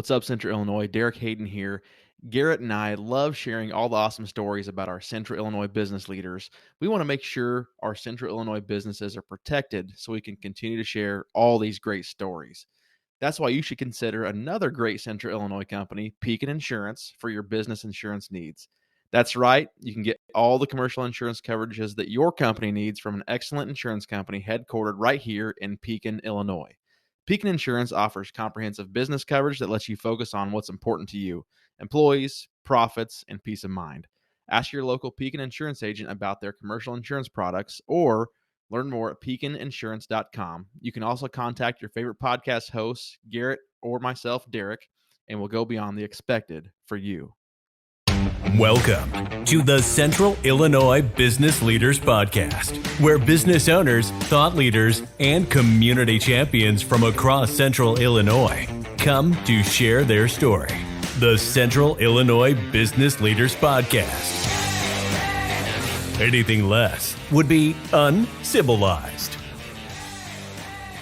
What's up, Central Illinois? Derek Hayden here. Garrett and I love sharing all the awesome stories about our Central Illinois business leaders. We want to make sure our Central Illinois businesses are protected so we can continue to share all these great stories. That's why you should consider another great Central Illinois company, Pekin Insurance, for your business insurance needs. That's right, you can get all the commercial insurance coverages that your company needs from an excellent insurance company headquartered right here in Pekin, Illinois. Pekin Insurance offers comprehensive business coverage that lets you focus on what's important to you: employees, profits, and peace of mind. Ask your local Pekin Insurance agent about their commercial insurance products or learn more at pekininsurance.com. You can also contact your favorite podcast hosts, Garrett or myself, Derek, and we'll go beyond the expected for you. Welcome to the Central Illinois Business Leaders Podcast, where business owners, thought leaders, and community champions from across Central Illinois come to share their story. The Central Illinois Business Leaders Podcast. Anything less would be uncivilized.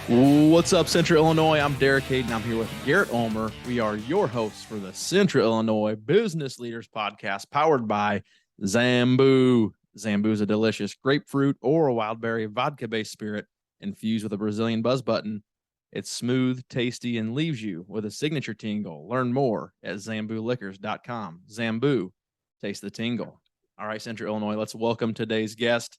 What's up, Central Illinois? I'm Derek Hayden. I'm here with Garrett Ulmer. We are your hosts for the Central Illinois Business Leaders Podcast, powered by Zambu. Zambu is a delicious grapefruit or wildberry vodka-based spirit infused with a Brazilian buzz button. It's smooth, tasty, and leaves you with a signature tingle. Learn more at zambuliquors.com. Zambu, taste the tingle. All right, Central Illinois, let's welcome today's guest.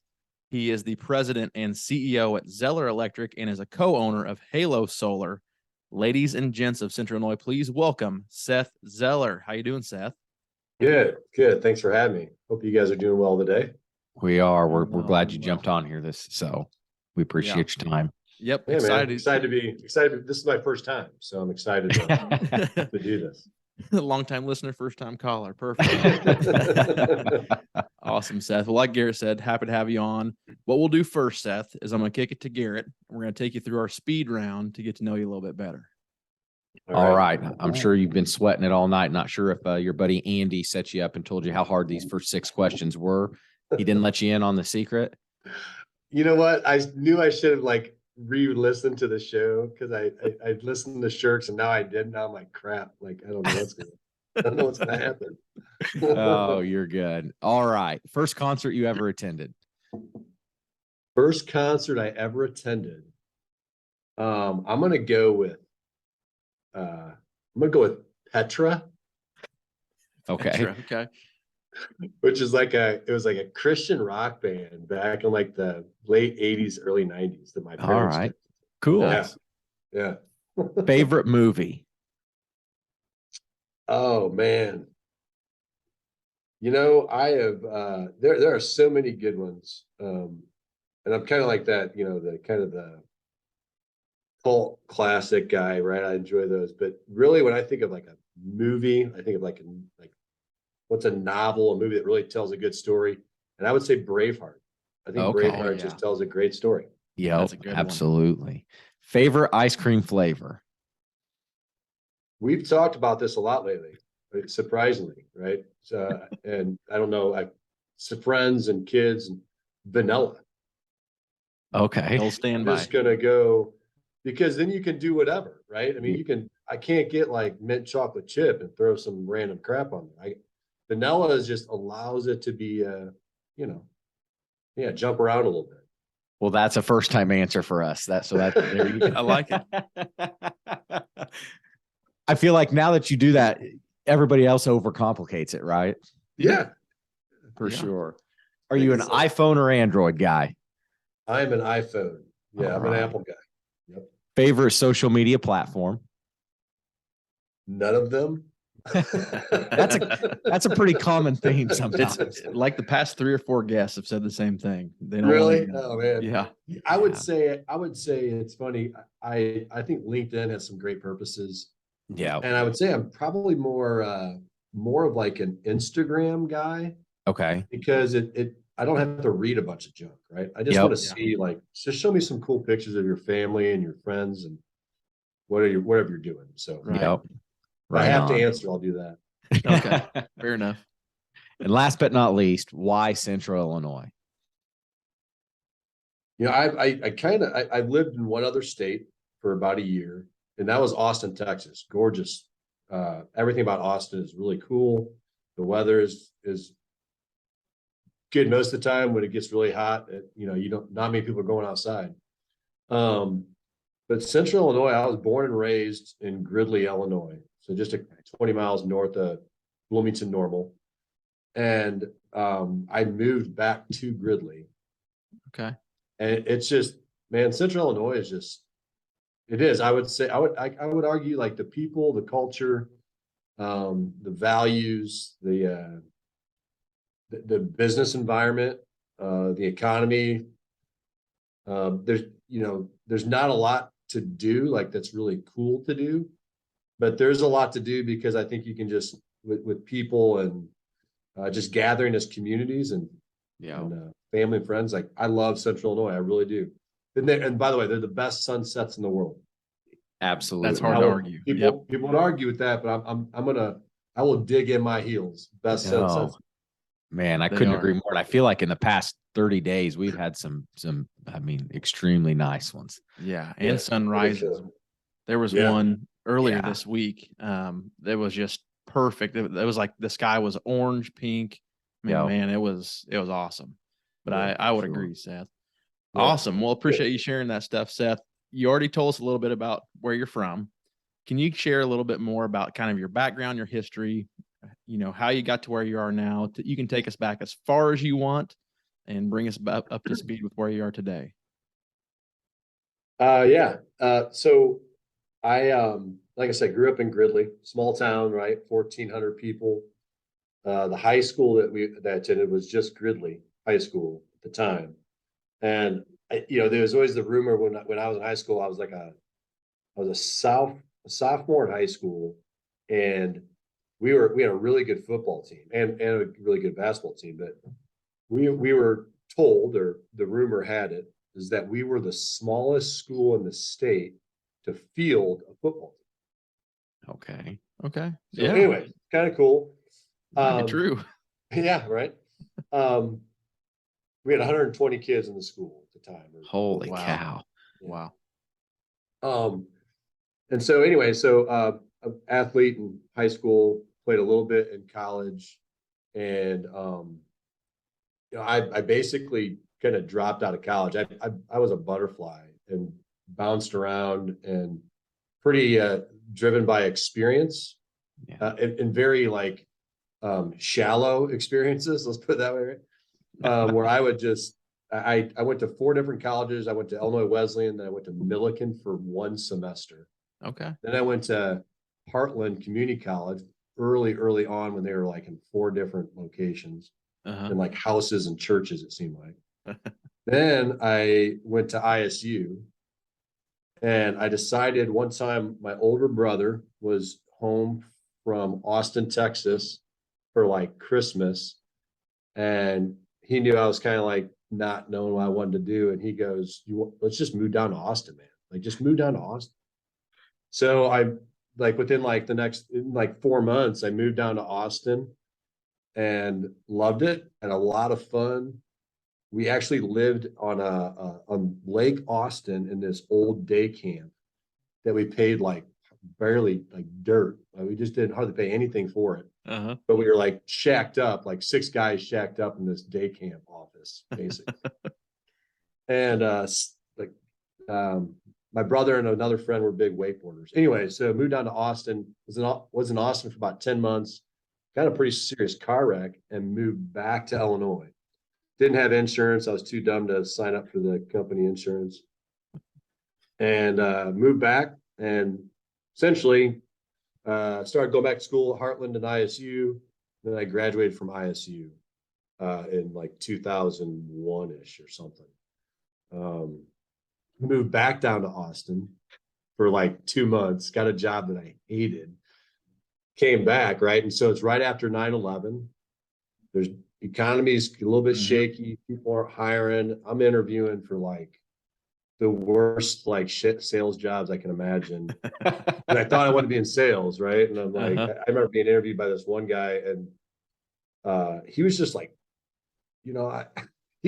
He is the president and CEO at Zeller Electric and is a co-owner of Halo Solar. Ladies and gents of Central Illinois, please welcome Seth Zeller. How you doing, Seth? Good. Thanks for having me. Hope you guys are doing well today. We are. We're glad you jumped on here. So we appreciate your time. Yep. Yeah, excited to be excited. This is my first time, so I'm excited to do this. Long-time listener, first-time caller. Perfect. Awesome, Seth. Well, like Garrett said, happy to have you on. What we'll do first, Seth, is I'm going to kick it to Garrett. We're going to take you through our speed round to get to know you a little bit better. All right. I'm sure you've been sweating it all night. Not sure if your buddy Andy set you up and told you how hard these first 6 questions were. He didn't let you in on the secret. You know what? I knew I should have re-listened to the show because I listened to Shirks and now I did. Now I'm like, crap. I don't know what's gonna happen. Oh, you're good. All right. First concert you ever attended? First concert I ever attended. I'm gonna go with Petra. Okay. Petra, okay. Which is it was like a Christian rock band back in the late 80s, early 90s that my parents All right. did. Cool. Yeah. Favorite movie? Oh man. I have there are so many good ones. And I'm kind of like that, the kind of the cult classic guy, right? I enjoy those. But really when I think of a movie, I think of what's a novel, a movie that really tells a good story? And I would say Braveheart. I think Braveheart just tells a great story. Yeah, absolutely. One. Favorite ice cream flavor? We've talked about this a lot lately, surprisingly, right? And I don't know, friends and kids, and vanilla. Okay. I'll stand by. I'm just going to go, because then you can do whatever, right? I mean, I can't get mint chocolate chip and throw some random crap on there. Vanilla just allows it to be, jump around a little bit. Well, that's a first time answer for us. There you go. I like it. I feel like now that you do that, everybody else overcomplicates it, right? Yeah, for sure. Are you an iPhone or Android guy? I'm an iPhone. Yeah, I'm an Apple guy. Yep. Favorite social media platform? None of them. That's a pretty common theme sometimes. It's like the past 3 or 4 guests have said the same thing. They don't really? Oh man. Yeah. I would say it's funny. I think LinkedIn has some great purposes. Yeah. And I would say I'm probably more of an Instagram guy. Okay. Because I don't have to read a bunch of junk, right? I just want to see just show me some cool pictures of your family and your friends and whatever you're doing. So Yep. If I have to answer, I'll do that. Okay. Fair enough. And last but not least, why Central Illinois? I lived in one other state for about a year, and that was Austin, Texas. Gorgeous everything about Austin is really cool. The weather is good most of the time. When it gets really hot, not many people are going outside. But Central Illinois, I was born and raised in Gridley, Illinois. So just 20 miles north of Bloomington Normal. And I moved back to Gridley. Okay. And it's just, man, Central Illinois is just, it is. I would say, I would argue like the people, the culture, the values, the business environment, the economy. There's not a lot to do like that's really cool to do, but there's a lot to do because I think you can just with people and just gathering as communities and family and friends. Like I love Central Illinois, I really do. And by the way, they're the best sunsets in the world. Absolutely, that's hard to argue. People would argue with that, but I will dig in my heels. Best sunsets. Man, I couldn't agree more. And I feel like in the past 30 days, we've had some, extremely nice ones. Yeah. And sunrises. There was one earlier this week. That was just perfect. It was like the sky was orange, pink. Man, it was awesome. But I would agree, Seth. Yeah. Awesome. Well, appreciate you sharing that stuff, Seth. You already told us a little bit about where you're from. Can you share a little bit more about kind of your background, your history, how you got to where you are now? You can take us back as far as you want and bring us up to speed with where you are today. So I, like I said, grew up in Gridley, small town, right? 1,400 people. The high school that I attended was just Gridley High School at the time. And there was always the rumor when I was in high school, I was a sophomore in high school, and we had a really good football team and a really good basketball team. But we were told, or the rumor had it, is that we were the smallest school in the state to field a football team. Okay. So anyway, kind of cool. True. Yeah. Right. We had 120 kids in the school at the time. Holy cow. Wow. And so anyway, athlete in high school, played a little bit in college, and I basically kind of dropped out of college. I was a butterfly and bounced around and pretty driven by experience, and very like shallow experiences. Let's put it that way. Right? Where I would I went to 4 different colleges. I went to Illinois Wesleyan, then I went to Millikan for 1 semester. Okay. Then I went to Heartland Community College early on when they were like in 4 different locations and like houses and churches, it seemed like. Then I went to ISU, and I decided one time my older brother was home from Austin, Texas for like Christmas, and he knew I was kind of like not knowing what I wanted to do. And he goes, let's just move down to Austin, man. Like just move down to Austin. So I within like the next 4 months, I moved down to Austin and loved it. Had a lot of fun. We actually lived on Lake Austin in this old day camp that we paid like barely like dirt. We just didn't hardly pay anything for it. But we were like shacked up, like 6 guys shacked up in this day camp office, basically. And my brother and another friend were big wakeboarders. Anyway, so moved down to Austin, was in Austin for about 10 months, got a pretty serious car wreck, and moved back to Illinois. Didn't have insurance. I was too dumb to sign up for the company insurance. And moved back and essentially started going back to school at Heartland and ISU. Then I graduated from ISU in like 2001-ish or something. Moved back down to Austin for like 2 months, got a job that I hated, came back, right? And so it's right after 9/11. There's economy's a little bit shaky. People aren't hiring. I'm interviewing for like the worst like shit sales jobs I can imagine. And I thought I wanted to be in sales, right? And I'm like, I remember being interviewed by this one guy, and he was just like, he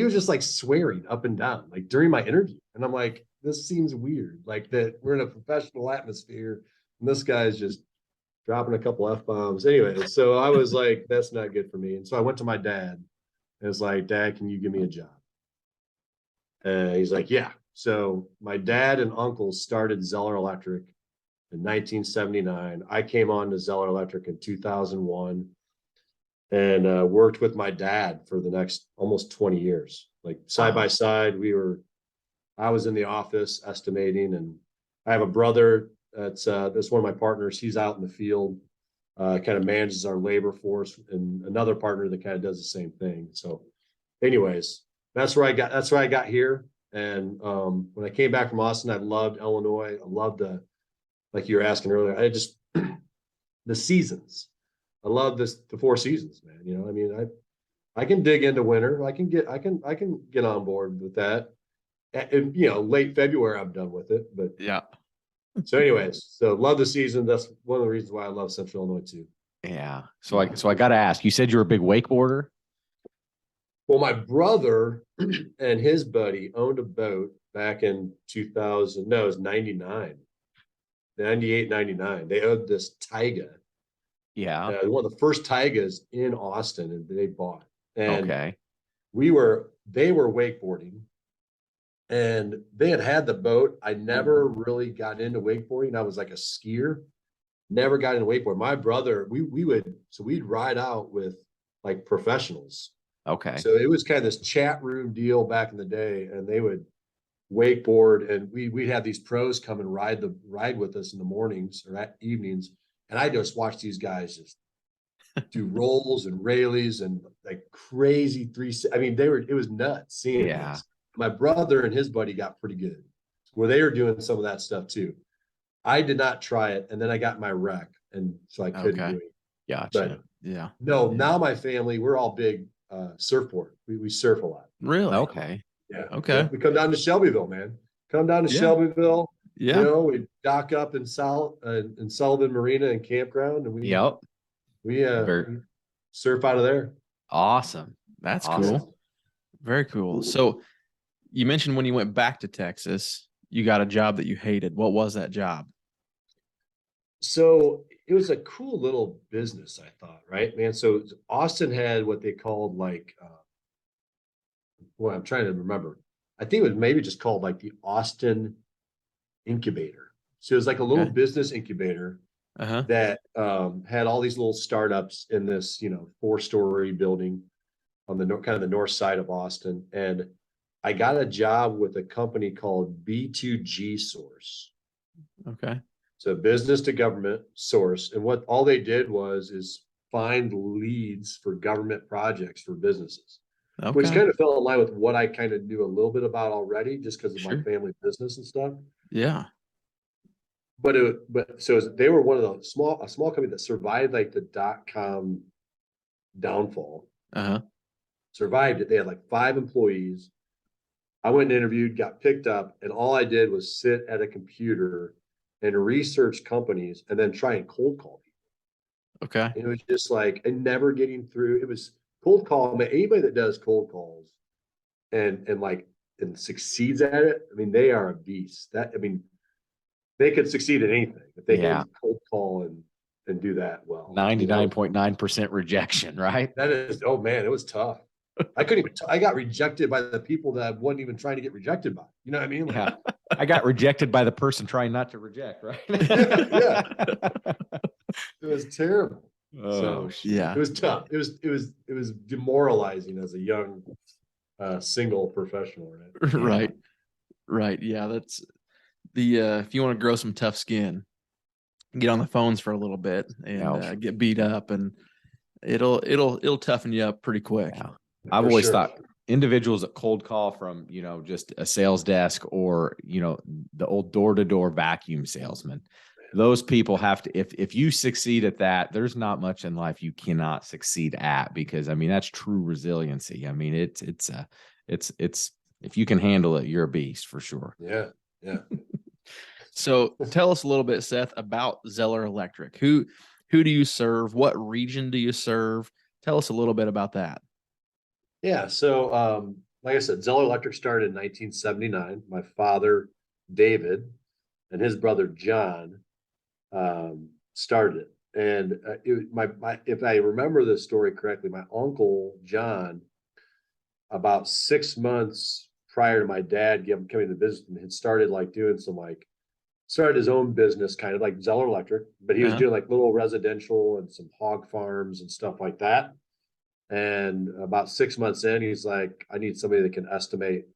was just like swearing up and down, like during my interview. And I'm like, this seems weird, like that we're in a professional atmosphere and this guy is just dropping a couple F-bombs. Anyway, so I was like, that's not good for me. And so I went to my dad and was like, Dad, can you give me a job? And he's like, yeah. So my dad and uncle started Zeller Electric in 1979. I came on to Zeller Electric in 2001 and worked with my dad for the next almost 20 years. Like side by side, I was in the office estimating, and I have a brother that's one of my partners. He's out in the field, kind of manages our labor force, and another partner that kind of does the same thing. So anyways, that's where I got here. And when I came back from Austin, I loved Illinois. I loved like you were asking earlier, the seasons. I love the 4 seasons, man. You know, I mean, I can dig into winter. I can get on board with that. And you know, late February, I'm done with it. But Yeah. so anyways, so love the season. That's one of the reasons why I love Central Illinois too. Yeah. So I got to ask, you said you're a big wakeboarder? Well, my brother and his buddy owned a boat back in 2000. No, it was 99, 98, 99. They owned this Taiga. Yeah. One of the first Taigas in Austin, and they bought. And Okay. they were wakeboarding, and they had the boat. I never really got into wakeboarding. I was like a skier, never got into wakeboarding. My brother, we'd ride out with like professionals. Okay. So it was kind of this chat room deal back in the day, and they would wakeboard, and we'd have these pros come and ride with us in the mornings or at evenings, and I just watched these guys just do rolls and railies and like crazy I mean, it was nuts seeing this. My brother and his buddy got pretty good where they were doing some of that stuff too. I did not try it, and then I got my wreck, and so I couldn't do it. Gotcha. But Yeah. no, now my family, we're all big surfboard. We surf a lot. Really? Okay. Yeah. Okay. Yeah, we come down to Shelbyville, man. Come down to Shelbyville. Yeah. You know, we dock up in Sullivan Marina and Campground, and we surf out of there. Awesome. That's cool. Very cool. So you mentioned when you went back to Texas, you got a job that you hated. What was that job? So it was a cool little business, I thought, right, man? So Austin had what they called like, I'm trying to remember. I think it was maybe just called like the Austin Incubator. So it was like a little business incubator that had all these little startups in this, 4-story building on the kind of the north side of Austin. And I got a job with a company called B2G Source. Okay. So business to government source. And what all they did is find leads for government projects for businesses, which kind of fell in line with what I kind of knew a little bit about already, just because of my family business and stuff. Yeah. But they were one of a small company that survived like the .com downfall. Survived it. They had like 5 employees. I went and interviewed, got picked up, and all I did was sit at a computer and research companies and then try and cold call people. Okay. And it was just like, and never getting through. It was cold call. I mean, anybody that does cold calls and succeeds at it, I mean, they are a beast. They could succeed at anything if they can cold call and do that well. 99.9% rejection, right? That is, oh man, it was tough. I couldn't even, I got rejected by the people that I wasn't even trying to get rejected by. You know what I mean? Like, I got rejected by the person trying not to reject, right? Yeah. It was terrible. Oh, It was tough. It was demoralizing as a young single professional, right? Right. Yeah. That's if you want to grow some tough skin, get on the phones for a little bit and get beat up, and it'll toughen you up pretty quick. Yeah. I've always thought individuals that cold call from, just a sales desk or, the old door-to-door vacuum salesman, those people have to, if you succeed at that, there's not much in life you cannot succeed at, because I mean, that's true resiliency. I mean, it's if you can handle it, you're a beast for sure. Yeah. Yeah. So tell us a little bit, Seth, about Zeller Electric. Who do you serve? What region do you serve? Tell us a little bit about that. Yeah. So, like I said, Zeller Electric started in 1979. My father, David, and his brother, John, started it. And if I remember this story correctly, my uncle John, about 6 months prior to my dad coming to the business, had started like doing some started his own business, kind of like Zeller Electric, but he was doing like little residential and some hog farms and stuff like that. And about 6 months in, he's like, I need somebody that can estimate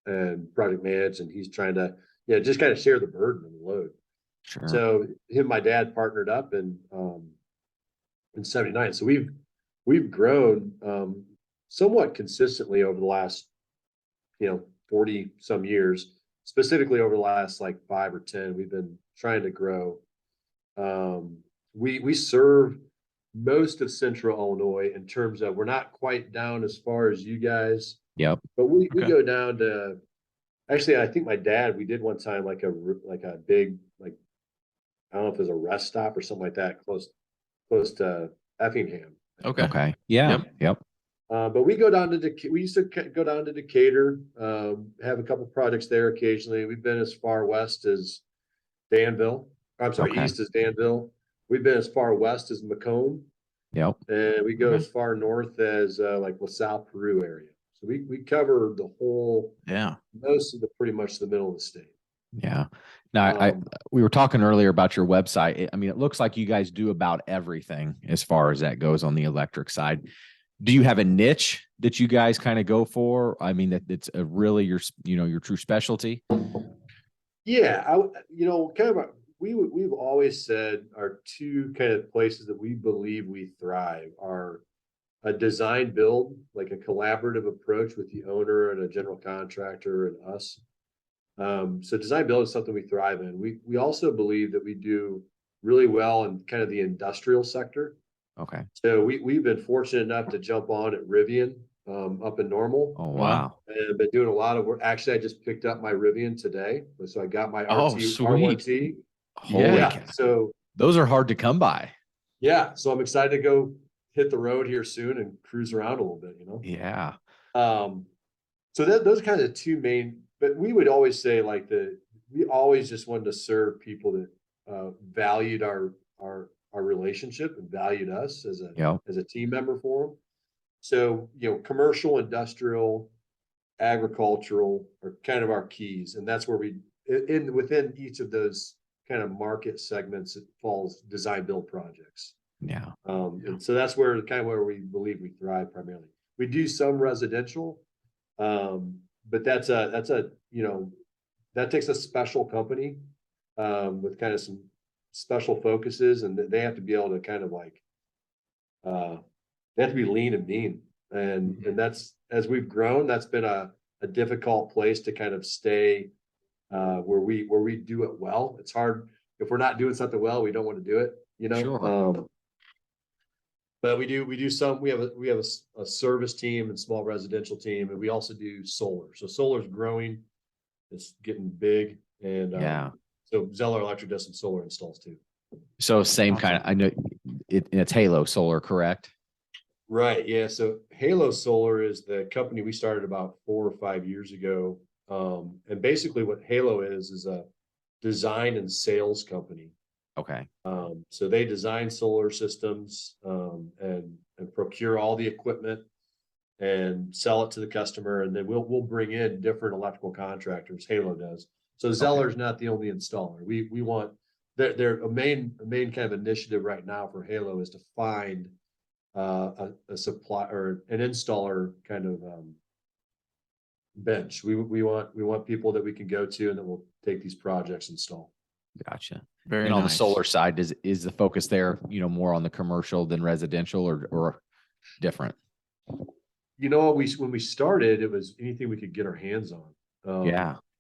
and project manage. And he's trying to, just kind of share the burden and the load. Sure. So him and my dad partnered up in '79. So we've grown somewhat consistently over the last 40 some years. Specifically over the last like 5 or 10, we've been trying to grow. We serve most of Central Illinois in terms of, we're not quite down as far as you guys. Yep. But we go down to, actually, I think my dad, we did one time like a big, like, I don't know if it was a rest stop or something like that, close to Effingham. Okay. Yeah. Yep. But we go down to we used to go down to Decatur, have a couple projects there occasionally. We've been as far west as Danville. I'm sorry, east as Danville. We've been as far west as Macomb. Yep. And we go as far north as like LaSalle, Peru area. So we cover the whole, most of pretty much the middle of the state. Yeah. Now, we were talking earlier about your website. I mean, it looks like you guys do about everything as far as that goes on the electric side. Do you have a niche that you guys kind of go for? I mean, that's really your true specialty. Yeah, we've always said our two kind of places that we believe we thrive are a design build, like a collaborative approach with the owner and a general contractor and us. So design build is something we thrive in. We also believe that we do really well in kind of the industrial sector. Okay. So we've been fortunate enough to jump on at Rivian up in Normal. Oh, wow. And I've been doing a lot of work. Actually, I just picked up my Rivian today. So I got my sweet. R1T. Yeah. So those are hard to come by. Yeah. So I'm excited to go hit the road here soon and cruise around a little bit, Yeah. So those are kind of the two main, but we would always say we always just wanted to serve people that valued our relationship and valued us as a team member for them. So, commercial, industrial, agricultural are kind of our keys. And that's where within each of those kind of market segments, it falls design build projects. Yeah. And so that's where we believe we thrive primarily. We do some residential, but that takes a special company with kind of some special focuses, and they have to be able to kind of they have to be lean and mean. And that's, as we've grown, that's been a difficult place to kind of stay where we do it well. It's hard if we're not doing something well, we don't want to do it, Sure. But we do some. We have a service team and small residential team, and we also do solar. So solar is growing; it's getting big, and so Zeller Electric does some solar installs too. So same kind of. I know it's Halo Solar, correct? Right. Yeah. So Halo Solar is the company we started about 4 or 5 years ago, and basically what Halo is a design and sales company. Okay. So they design solar systems and procure all the equipment and sell it to the customer, and then we'll bring in different electrical contractors. Halo does. So Zeller's not the only installer. We want their main kind of initiative right now for Halo is to find a supply or an installer kind of bench. We want people that we can go to and that will take these projects install. Gotcha. Very and on the nice. solar side, is the focus there, more on the commercial than residential, or different? When we started, it was anything we could get our hands on.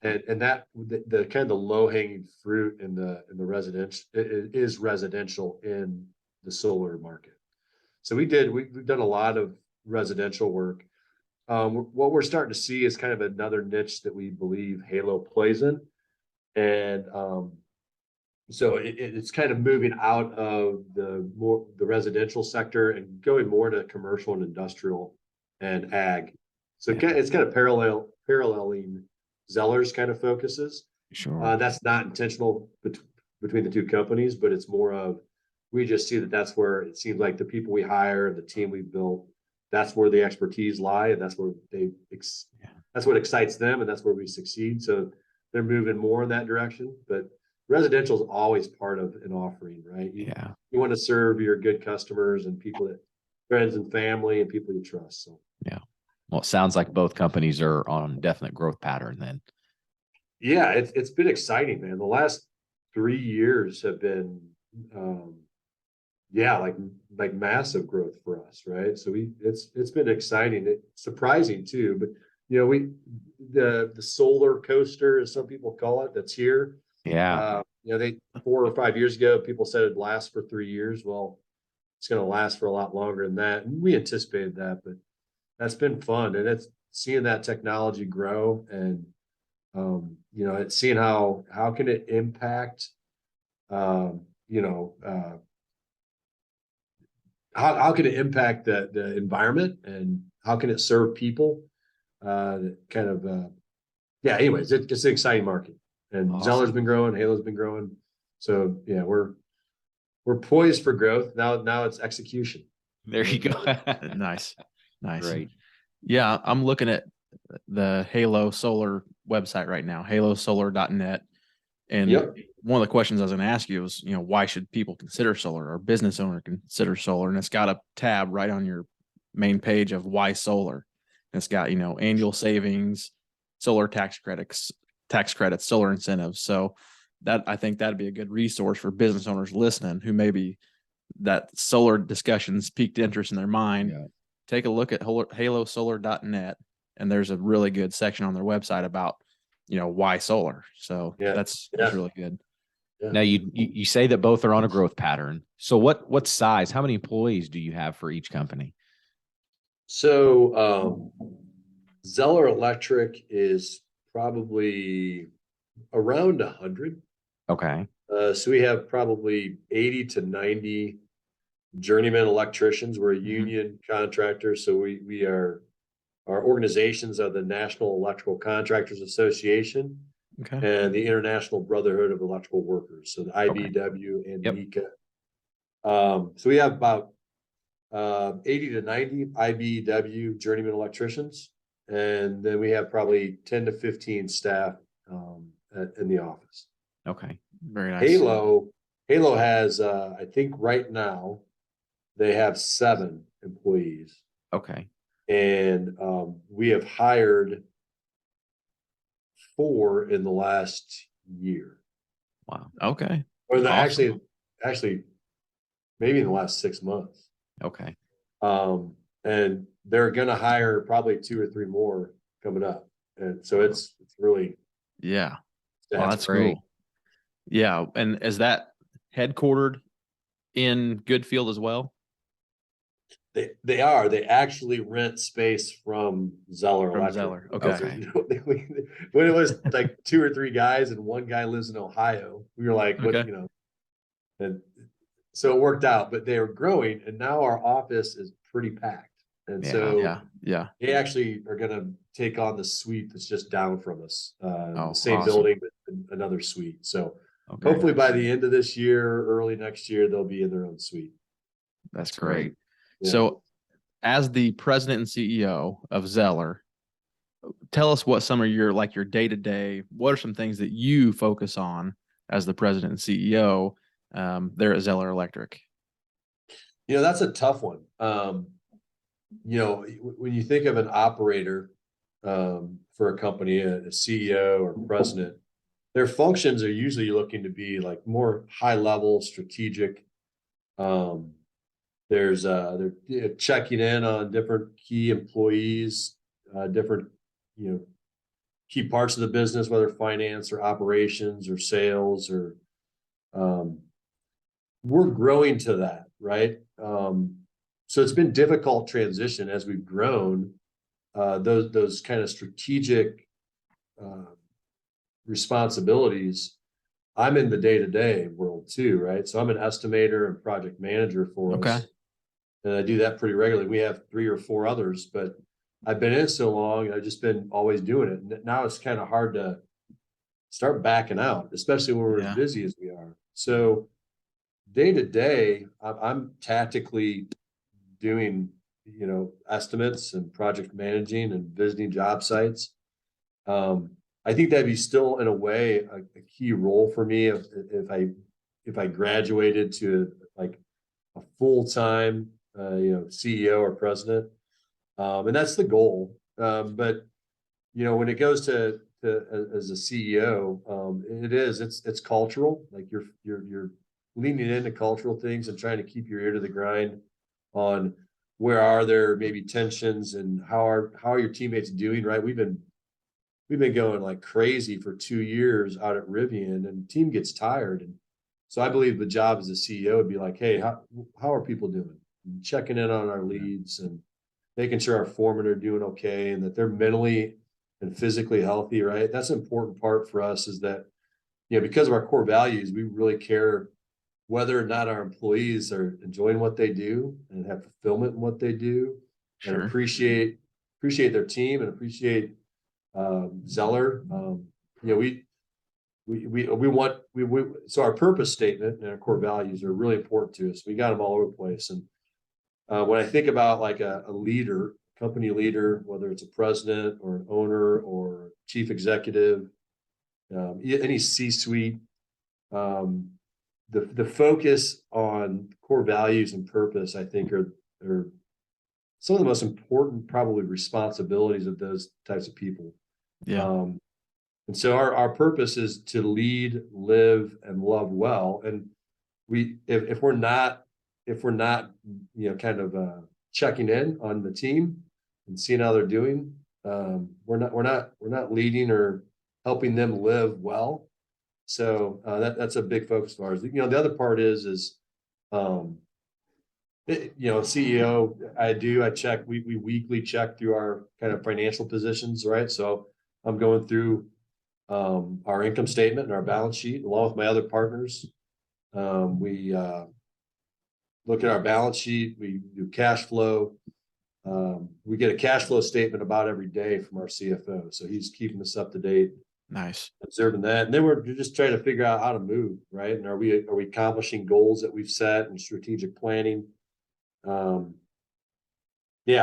And that the kind of the low hanging fruit in the residential is residential in the solar market. So we've done a lot of residential work. What we're starting to see is kind of another niche that we believe Halo plays in, and so it's kind of moving out of the residential sector and going more to commercial and industrial and ag. So it's kind of paralleling Zeller's kind of focuses. Sure. That's not intentional between the two companies, but it's more of we just see that that's where it seems like the people we hire, the team we built, that's where the expertise lie, and that's where that's what excites them, and that's where we succeed. So they're moving more in that direction. But residential is always part of an offering, right? You want to serve your good customers and people that friends and family and people you trust. So yeah. Well, it sounds like both companies are on definite growth pattern then. yeah, it's been exciting, man. The last 3 years have been yeah, like massive growth for us, right? So it's been exciting, surprising too. But the solar coaster, as some people call it, that's here. Yeah. They 4 or 5 years ago, people said it'd last for 3 years. Well, it's going to last for a lot longer than that, and we anticipated that. But that's been fun, and it's seeing that technology grow, and it's seeing how can it impact, how can it impact the environment, and how can it serve people, anyways, it's an exciting market, and Awesome. Zeller's been growing, Halo's been growing. So yeah, we're poised for growth. Now it's execution. There you go. Nice. Great. Yeah, I'm looking at the Halo Solar website right now, halosolar.net. And Yep. one of the questions I was going to ask you was, why should people consider solar, or business owner consider solar? And it's got a tab right on your main page of why solar. And it's got, annual savings, solar tax credits, solar incentives. So that, I think that'd be a good resource for business owners listening who maybe that solar discussions piqued interest in their mind. Yeah. Take a look at halosolar.net, and there's a really good section on their website about, why solar. So that's really good. Yeah. Now you say that both are on a growth pattern. So what size, how many employees do you have for each company? So Zeller Electric is probably around 100. Okay. So we have probably 80 to 90 journeyman electricians. We're a union contractor, so our organizations are the National Electrical Contractors Association and the International Brotherhood of Electrical Workers, so the IBW and NECA. So we have about 80 to 90 IBW journeyman electricians, and then we have probably 10 to 15 staff in the office. Okay, very nice. Halo has, I think right now, they have 7 employees. Okay. And we have hired 4 in the last year. Wow. Okay. Or Awesome. actually, maybe in the last 6 months. Okay. And they're going to hire probably 2 or 3 more coming up. And so it's really. Yeah. That's great. Cool. Yeah. And is that headquartered in Goodfield as well? They are. They actually rent space from Zeller Electric. Zeller. Okay. When it was like 2 or 3 guys and one guy lives in Ohio, we were like, what, and so it worked out, but they were growing, and now our office is pretty packed. And they actually are going to take on the suite that's just down from us, the same building, but another suite. So hopefully by the end of this year, early next year, they'll be in their own suite. That's great. Yeah. So as the president and CEO of Zeller, tell us what some of your day-to-day, what are some things that you focus on as the president and CEO there at Zeller Electric? That's a tough one. When you think of an operator for a company, a CEO or president, their functions are usually looking to be like more high-level, strategic. They're checking in on different key employees, different, key parts of the business, whether finance or operations or sales or, we're growing to that, right? So it's been difficult transition as we've grown, those kind of strategic, responsibilities. I'm in the day-to-day world too, right? So I'm an estimator and project manager for us. And I do that pretty regularly. We have 3 or 4 others, but I've been in so long, I've just been always doing it. And now it's kind of hard to start backing out, especially when we're as busy as we are. So day to day, I'm tactically doing, estimates and project managing and visiting job sites. I think that'd be still in a way a key role for me if I graduated to like a full-time CEO or president. And that's the goal. But when it goes to as a CEO, it's cultural. Like you're leaning into cultural things and trying to keep your ear to the grind on where are there maybe tensions and how are your teammates doing, right? We've been going like crazy for 2 years out at Rivian, and the team gets tired. And so I believe the job as a CEO would be like, hey, how are people doing? Checking in on our leads and making sure our foremen are doing okay and that they're mentally and physically healthy, right? That's an important part for us, is that, because of our core values, we really care whether or not our employees are enjoying what they do and have fulfillment in what they do, and Sure. appreciate their team and appreciate Zeller. So our purpose statement and our core values are really important to us. We got them all over the place. And when I think about like a leader, company leader, whether it's a president or an owner or chief executive, any C-suite, the focus on core values and purpose, I think, are some of the most important probably responsibilities of those types of people. Yeah. And so our purpose is to lead, live, and love well. And if we're not kind of checking in on the team and seeing how they're doing, we're not leading or helping them live well. So that's a big focus of ours. The other part is CEO, I check, we weekly check through our kind of financial positions, right? So I'm going through our income statement and our balance sheet along with my other partners. We look at our balance sheet, we do cash flow. We get a cash flow statement about every day from our CFO. So he's keeping us up to date. Nice. Observing that. And then we're just trying to figure out how to move, right? And are we accomplishing goals that we've set and strategic planning? Yeah,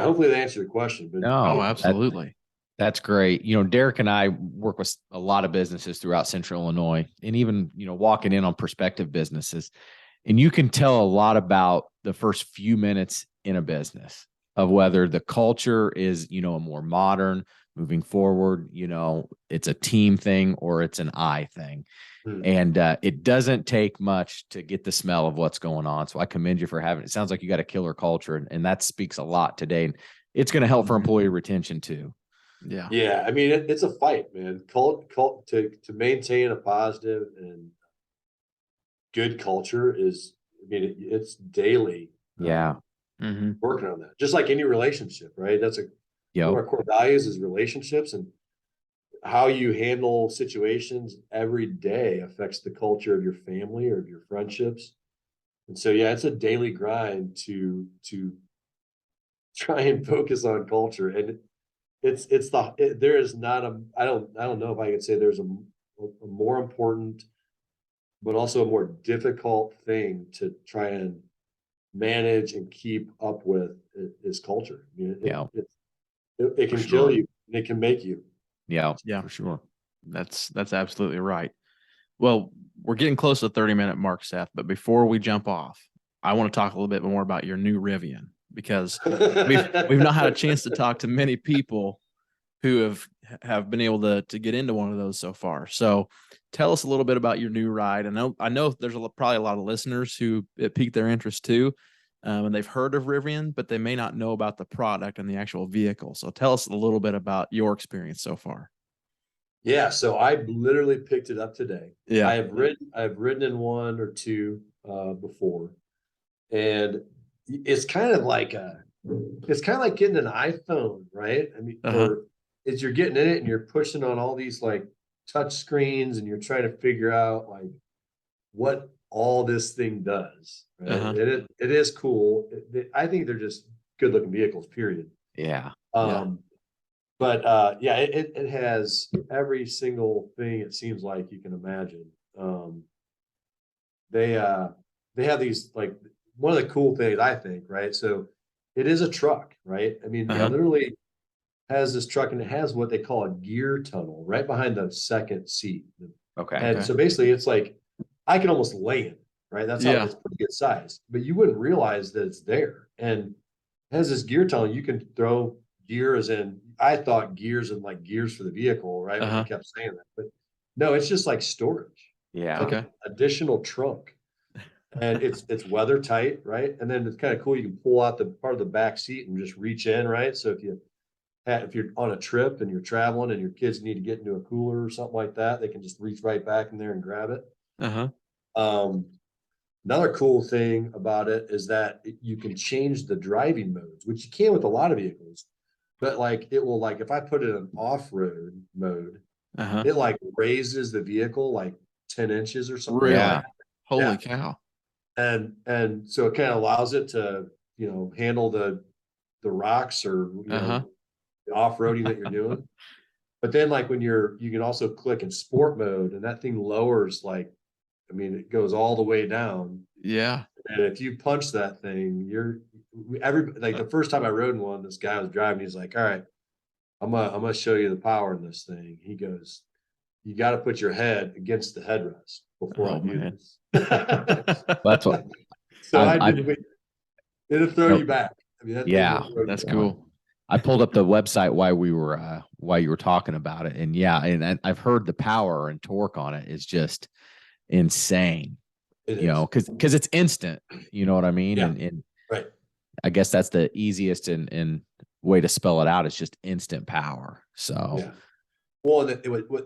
hopefully that answered your question. But Oh, absolutely. That's great. Derek and I work with a lot of businesses throughout Central Illinois, and even, walking in on prospective businesses. And you can tell a lot about the first few minutes in a business of whether the culture is, a more modern, moving forward, it's a team thing or it's an I thing. And it doesn't take much to get the smell of what's going on. So I commend you for having it. Sounds like you got a killer culture, and that speaks a lot today. And it's going to help for employee retention too. Yeah. Yeah. I mean, it's a fight, man. To maintain a positive and good culture it's daily. Yeah. Working on that, just like any relationship, right? That's one of our core values is relationships, and how you handle situations every day affects the culture of your family or of your friendships. And so, yeah, it's a daily grind to try and focus on culture. And there is not I don't know if I could say there's a more important, but also a more difficult thing to try and manage and keep up with is culture. I mean, it can kill you and it can make you. Yeah, for sure. That's absolutely right. Well, we're getting close to the 30-minute mark, Seth, but before we jump off, I want to talk a little bit more about your new Rivian, because we've not had a chance to talk to many people who have been able to get into one of those so far. So tell us a little bit about your new ride. I know there's probably a lot of listeners who it piqued their interest too. And they've heard of Rivian, but they may not know about the product and the actual vehicle. So tell us a little bit about your experience so far. Yeah, so I literally picked it up today. Yeah, I've ridden in one or two before, and it's kind of like getting an iPhone, right? I mean, or as you're getting in it and you're pushing on all these like touch screens and you're trying to figure out like what all this thing does. Right? It is cool. I think they're just good looking vehicles, period. Yeah. But it has every single thing it seems like you can imagine. they have these, like, one of the cool things I think, right? So it is a truck, right? I mean, it literally has this truck, and it has what they call a gear tunnel right behind the second seat. Okay. And so basically it's like, I can almost lay it, right? That's how Yeah. it's pretty good size, but you wouldn't realize that it's there. And it has this gear tunnel. You can throw gear, as in, I thought gears and like gears for the vehicle, right? When I kept saying that, but no, it's just like storage. Yeah. It's like an additional trunk. And it's weather tight, right? And then it's kind of cool. You can pull out the part of the back seat and just reach in, right? So if you're on a trip and you're traveling and your kids need to get into a cooler or something like that, they can just reach right back in there and grab it. Another cool thing about it is that you can change the driving modes, which you can with a lot of vehicles, but like it will, like if I put it in off-road mode, it like raises the vehicle like 10 inches or something. Really? Like Holy cow. And so it kind of allows it to, handle the rocks or, the off-roading that you're doing. But then like when you can also click in sport mode, and that thing lowers, like, I mean, it goes all the way down. Yeah. And if you punch that thing, like the first time I rode in one, this guy was driving, he's like, all right, I'm gonna show you the power in this thing. He goes, you got to put your head against the headrest before I do this. That's what. So it'll throw you back. I mean, that's cool. I pulled up the website while you were talking about it, and and I've heard the power and torque on it is just insane. Because it's instant. You know what I mean? Yeah. And right. I guess that's the easiest and way to spell it out. It's just instant power. So yeah. Well,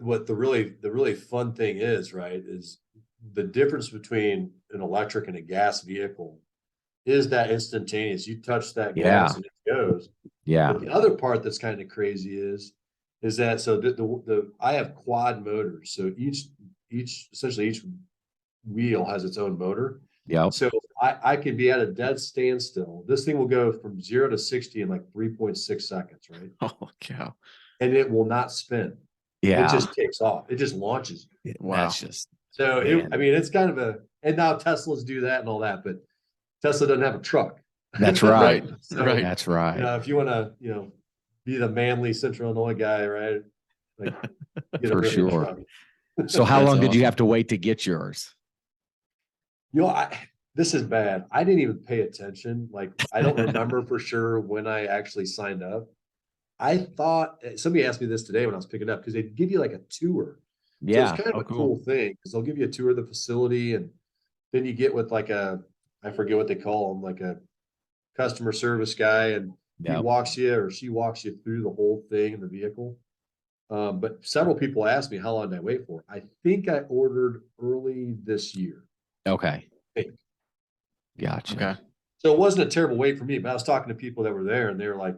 what the really fun thing is, right, is the difference between an electric and a gas vehicle is that instantaneous. You touch that gas and it goes. Yeah. But the other part that's kind of crazy is that, so I have quad motors. So essentially each wheel has its own motor. Yeah. So I can be at a dead standstill. This thing will go from 0 to 60 in like 3.6 seconds, right? Oh cow. And it will not spin. Yeah. It just takes off. It just launches. Wow. That's just so it's kind of and now Teslas do that and all that, but Tesla doesn't have a truck. That's right. So, right. That's right. If you want to, be the manly Central Illinois guy, right? Like, for sure. So how long did you have to wait to get yours? This is bad. I didn't even pay attention. Like, I don't remember for sure when I actually signed up. I thought somebody asked me this today when I was picking up, because they give you like a tour. Yeah. So it's kind of a cool thing, because they'll give you a tour of the facility, and then you get with like I forget what they call them, like a customer service guy, and he walks you or she walks you through the whole thing in the vehicle. But several people asked me how long did I wait for. I think I ordered early this year. Okay. I think. Gotcha. Okay. So it wasn't a terrible wait for me, but I was talking to people that were there, and they had like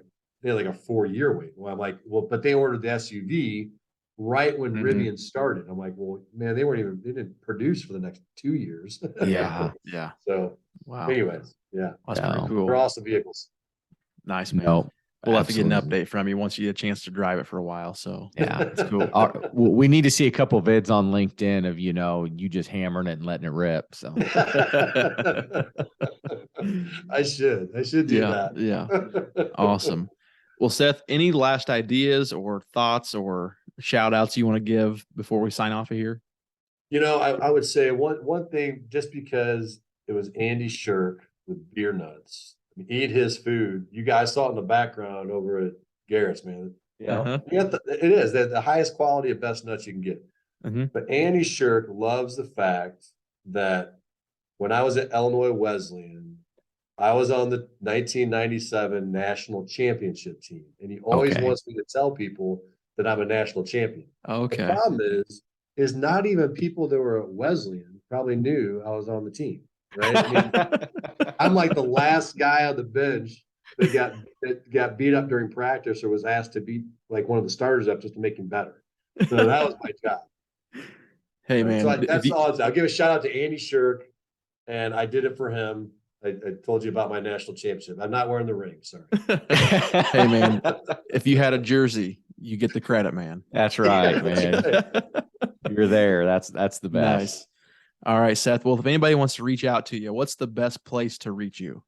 a 4-year wait. Well, I'm like, but they ordered the SUV right when Rivian started. I'm like, well, man, they didn't produce for the next 2 years. Yeah. Yeah. So wow. Anyways, yeah. That's pretty cool. They're awesome vehicles. Nice, man. No, we'll have to get an update from you once you get a chance to drive it for a while. So yeah, it's cool. We need to see a couple of vids on LinkedIn of, you just hammering it and letting it rip. So I should do that. Yeah. Awesome. Well, Seth, any last ideas or thoughts or shout outs you want to give before we sign off of here? I would say one thing, just because it was Andy Shirk with Beer Nuts. Eat his food. You guys saw it in the background over at Garrett's, man. It is the highest quality of best nuts you can get. But Andy Shirk loves the fact that when I was at Illinois Wesleyan, I was on the 1997 national championship team, and he always wants me to tell people that I'm a national champion. Okay. The problem is not even people that were at Wesleyan probably knew I was on the team. Right? I mean, I'm like the last guy on the bench that got beat up during practice, or was asked to beat like one of the starters up just to make him better. So that was my job. Hey, man. So that's all. I'll give a shout out to Andy Shirk, and I did it for him. I told you about my national championship. I'm not wearing the ring. Sorry. Hey, man. If you had a jersey, you get the credit, man. That's right, man. You're there. That's the best. Nice. All right, Seth. Well, if anybody wants to reach out to you, what's the best place to reach you?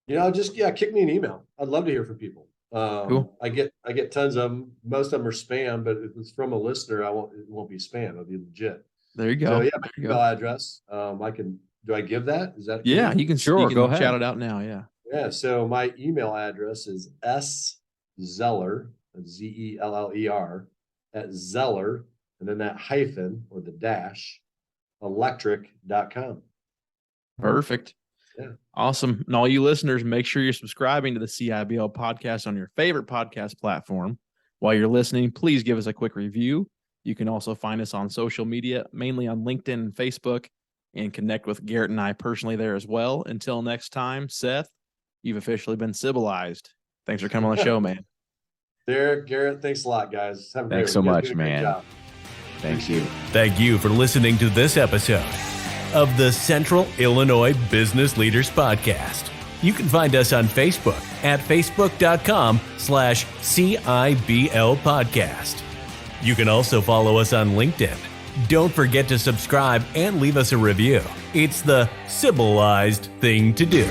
Just kick me an email. I'd love to hear from people. Cool. I get tons of them. Most of them are spam, but if it's from a listener, it won't be spam. It'll be legit. There you go. So yeah, There my you email go. address. Do I give that? Is that Yeah, cool? you can Sure, you go can ahead. shout it out now. Yeah. Yeah. So my email address is szeller, Zeller, at Zeller, and then that hyphen or the dash electric.com. Perfect. Yeah. Awesome. And all you listeners, make sure you're subscribing to the CIBL podcast on your favorite podcast platform. While you're listening, please give us a quick review. You can also find us on social media, mainly on LinkedIn and Facebook, and connect with Garrett and I personally there as well. Until next time, Seth, you've officially been civilized. Thanks for coming on the show, man. Derek, Garrett, thanks a lot, guys. Have a great Thanks so one. You guys much, did a great man. job. Thank you. Thank you for listening to this episode of the Central Illinois Business Leaders Podcast. You can find us on Facebook at facebook.com/CIBL podcast. You can also follow us on LinkedIn. Don't forget to subscribe and leave us a review. It's the civilized thing to do.